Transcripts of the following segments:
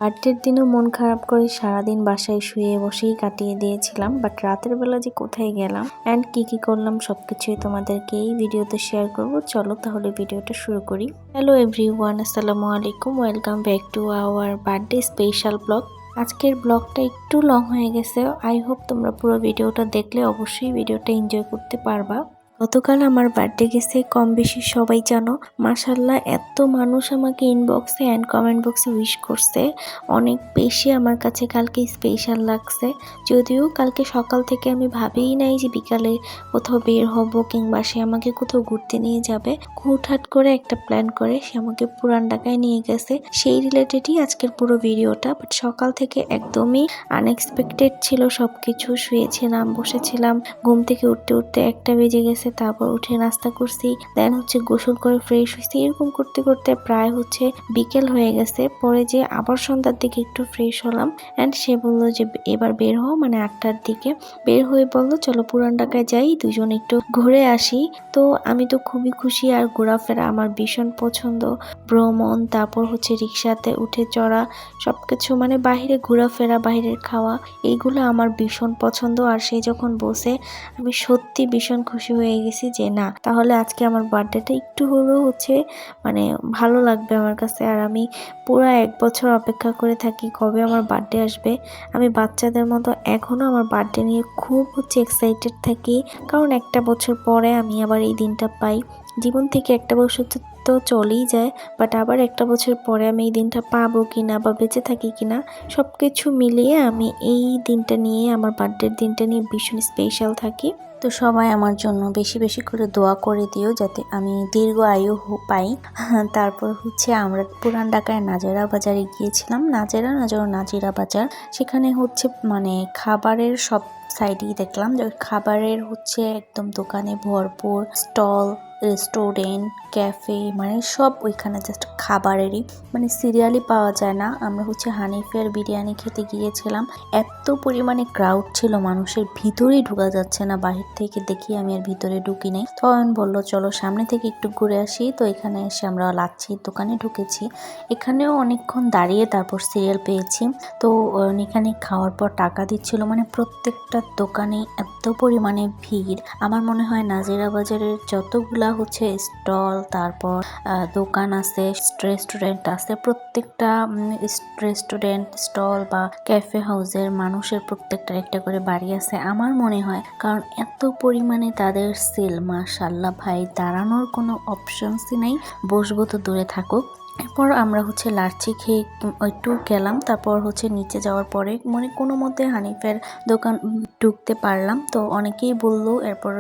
বার্থডের দিনও মন খারাপ করে সারাদিন বাসায় শুয়ে বসেই কাটিয়ে দিয়েছিলাম, বাট রাতের বেলা যে কোথায় গেলাম অ্যান্ড কি করলাম সবকিছুই তোমাদেরকে এই ভিডিওতে শেয়ার করব। চলো তাহলে ভিডিওটা শুরু করি। হ্যালো এভরিওয়ান, আসসালামু আলাইকুম, welcome back to our birthday special blog. আজকের ব্লগটা একটু লং হয়ে গেছে, আই হোপ তোমরা পুরো ভিডিওটা দেখলে অবশ্যই ভিডিওটা এনজয় করতে পারবা। গতকাল আমার বার্থডে গেছে, কম বেশি সবাই জানো। মাশাল্লাহ এত মানুষ আমাকে ইনবক্সে অ্যান্ড কমেন্ট বক্সে উইশ করছে, অনেক বেশি আমার কাছে কালকে স্পেশাল লাগছে। যদিও কালকে সকাল থেকে আমি ভাবেই নাই যে বিকালে কোথাও বের হব কিংবা সে আমাকে কোথাও ঘুরতে নিয়ে যাবে। হুটহাট করে একটা প্ল্যান করে সে আমাকে পুরান ঢাকায় নিয়ে গেছে, সেই রিলেটেডই আজকের পুরো ভিডিওটা। বাট সকাল থেকে একদমই আনএক্সপেক্টেড ছিল সবকিছু। শুয়েছিলাম, বসেছিলাম, ঘুম থেকে উঠতে উঠতে 1টা বেজে গেছে। তারপর উঠে নাস্তা করছি, দেন গোসল করে ফ্রেশ হয়েছি। এরকম করতে করতে প্রায় বিকেল হয়ে গেছে। পরে যে আবার সন্ধ্যার দিকে একটু ফ্রেশ হলাম অ্যান্ড সে বললো যে এবার বের হও, মানে 8টার দিকে বের হয়ে বললো চলো পুরান ঢাকায় যাই, দুজন একটু ঘুরে আসি। তো আমি তো খুবই খুশি, আর ঘোরাফেরা আমার ভীষণ পছন্দ। ভ্রমণ, তারপর রিক্সাতে উঠে চড়া, সবকিছু মানে বাহিরে ঘোরাফেরা, বাহিরের খাওয়া, এইগুলো আমার ভীষণ পছন্দ। আর সে যখন বসে আমি সত্যি ভীষণ খুশি হয়ে গেছি যে না, তাহলে আজকে আমার বার্থডেটা একটু হলেও মানে ভালো লাগবে আমার কাছে। আর আমি পুরো 1 বছর অপেক্ষা করে থাকি কবে আমার বার্থডে আসবে। আমি বাচ্চাদের মতো এখনো আমার বার্থডে নিয়ে খুব এক্সাইটেড থাকি, কারণ 1টা বছর পরে আমি আবার এই দিনটা পাই। জীবন থেকে 1টা বছর তো চলেই যায়, বাট আবার 1টা বছর পরে আমি এই দিনটা পাবো কিনা বা বেঁচে থাকি কিনা, সব কিছু মিলিয়ে আমি এই দিনটা নিয়ে, আমার বার্থডের দিনটা নিয়ে ভীষণ স্পেশাল থাকি। তো সবাই আমার জন্য বেশি বেশি করে দোয়া করে দিও যাতে আমি দীর্ঘ আয়ু পাই। তারপর আমরা পুরান ঢাকায় নাজিরা বাজারে গিয়েছিলাম। নাজিরা বাজার, সেখানে মানে খাবারের সব সাইডেই দেখলাম যে খাবারের একদম দোকানে ভরপুর স্টল, রেস্টুরেন্ট, ক্যাফে, মানে সব ওইখানে জাস্ট খাবারেরই, মানে সিরিয়ালই পাওয়া যায় না। আমরা হানিফের বিরিয়ানি খেতে গিয়েছিলাম, এত পরিমাণে ক্রাউড ছিল, মানুষের ভিতরেই ঢোকা যাচ্ছে না। বাহির থেকে দেখি, আমি আর ভিতরে ঢুকি নাই। তখন বললো চলো সামনে থেকে একটু ঘুরে আসি। তো এখানে এসে আমরা লাচ্ছির দোকানে ঢুকেছি। এখানেও অনেকক্ষণ দাঁড়িয়ে তারপর সিরিয়াল পেয়েছি। তো এখানে খাওয়ার পর টাকা দিচ্ছিল, মানে প্রত্যেকটা দোকানে এত পরিমাণে ভিড়। আমার মনে হয় নাজিরা বাজারের যতগুলা স্টল, তারপর দোকান আছে, রেস্টুরেন্ট আছে, প্রত্যেকটা রেস্টুরেন্ট, স্টল বা ক্যাফে হাউসের মানুষের প্রত্যেকটা একটা করে বাড়ি আছে আমার মনে হয়, কারণ এত পরিমাণে তাদের সেল। মাশাআল্লাহ ভাই, দাঁড়ানোর কোনো অপশনসই নাই, বসবো তো দূরে থাকুক। এরপর আমরা লাচ্ছি খেয়ে একটু গেলাম। তারপর নিচে যাওয়ার পরে মানে কোনো মতে হানিফের দোকান ঢুকতে পারলাম। তো অনেকেই বললো, এরপর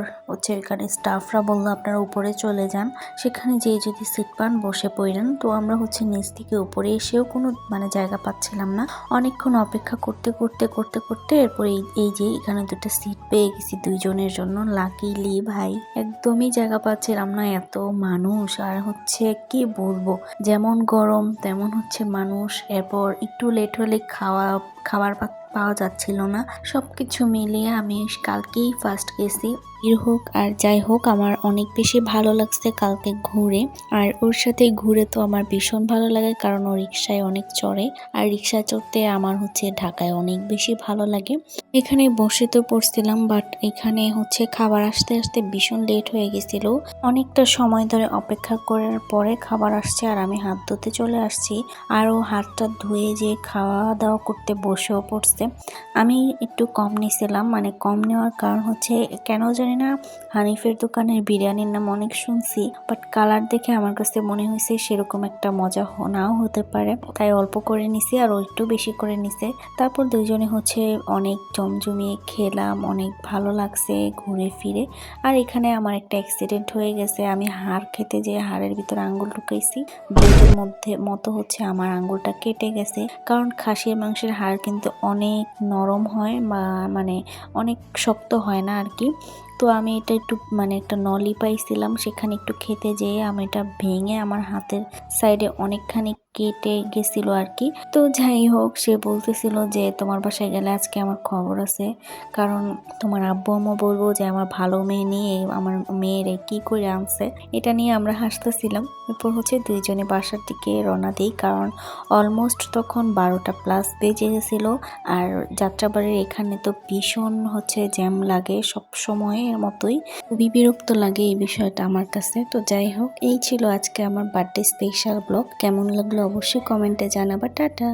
এখানে স্টাফরা বললো আপনারা উপরে চলে যান, সেখানে যেয়ে যদি সিট পান বসে পড়েন। তো আমরা নিচ থেকে উপরে এসেও কোনো মানে জায়গা পাচ্ছিলাম না। অনেকক্ষণ অপেক্ষা করতে করতে করতে করতে এরপর এই যে এখানে 2টা সিট পেয়ে গেছি 2 জনের জন্য। লাকিলি ভাই, একদমই জায়গা পাচ্ছিলাম না, এত মানুষ। আর কি বলবো, যেমন গরম তেমন মানুষ। এরপর একটু লেট হলে খাবার পাওয়া যাচ্ছিল না। সবকিছু মিলিয়ে আমি কালকেই ফার্স্ট গেছি। হোক আর যাই হোক, আমার অনেক বেশি ভালো লাগছে কালকে ঘুরে। আর ওর সাথে ঘুরে তো আমার ভীষণ ভালো লাগে, কারণ ও রিক্সায় অনেক চড়ে, আর রিক্সা চড়তে আমার ঢাকায় অনেক বেশি ভালো লাগে। এখানে বসে তো পড়ছিলাম, বাট এখানে খাবার আসতে আসতে ভীষণ লেট হয়ে গেছিল। অনেকটা সময় ধরে অপেক্ষা করার পরে খাবার আসছে, আর আমি হাত ধুতে চলে আসছি। আর ও হাতটা ধুয়ে যে খাওয়া দাওয়া করতে বসেও পড়ছে। আমি একটু কম নিয়েছিলাম, মানে কম নেওয়ার কারণ কেন জানি না, হানিফের দোকানের বিরিয়ানির নাম অনেক শুনছি, বাট কালার দেখে আমার কাছে মনে হয়েছে সেরকম একটা মজা নাও হতে পারে, তাই অল্প করে নিছি, আর ও একটু বেশি করে নিছে। তারপর দুইজনে অনেক জমজমিয়ে খেলাম, অনেক ভালো লাগছে ঘুরে ফিরে। আর এখানে আমার একটা অ্যাক্সিডেন্ট হয়ে গেছে। আমি হাড় খেতে যেয়ে হাড়ের ভিতরে আঙ্গুল ঢুকাইছি, ব্লেডের মতো আমার আঙ্গুলটা কেটে গেছে। কারণ খাসির মাংসের হাড় কিন্তু অনেক নরম হয়, বা মানে অনেক শক্ত হয় না আর কি। তো আমি এটা একটু মানে একটা নলি পাইছিলাম, সেখানে একটু খেতে যেয়ে আমি এটা ভেঙে আমার হাতের সাইডে অনেকখানি কেটে গেছিল আর কি। তো যাই হোক, সে বলতেছিল যে তোমার বাসায় গেলে আজকে আমার খবর আছে, কারণ তোমার আব্বু আম্মু বলবো যে আমার ভালো মেয়ে নিয়ে আমার মেয়েরে কি করে আনছে। এটা নিয়ে আমরা হাসতেছিলাম। এরপর দুইজনে বাসার দিকে রওনা দিই, কারণ অলমোস্ট তখন 12টা+ বেজে গেছিল। আর যাত্রাবাড়ির এখানে তো ভীষণ জ্যাম লাগে, সব সময়ের মতোই। খুবই বিরক্ত লাগে এই বিষয়টা আমার কাছে। তো যাই হোক, এই ছিল আজকে আমার বার্থডে স্পেশাল ব্লগ। কেমন লাগলো অবশ্যই কমেন্টে জানাবা। টাটা।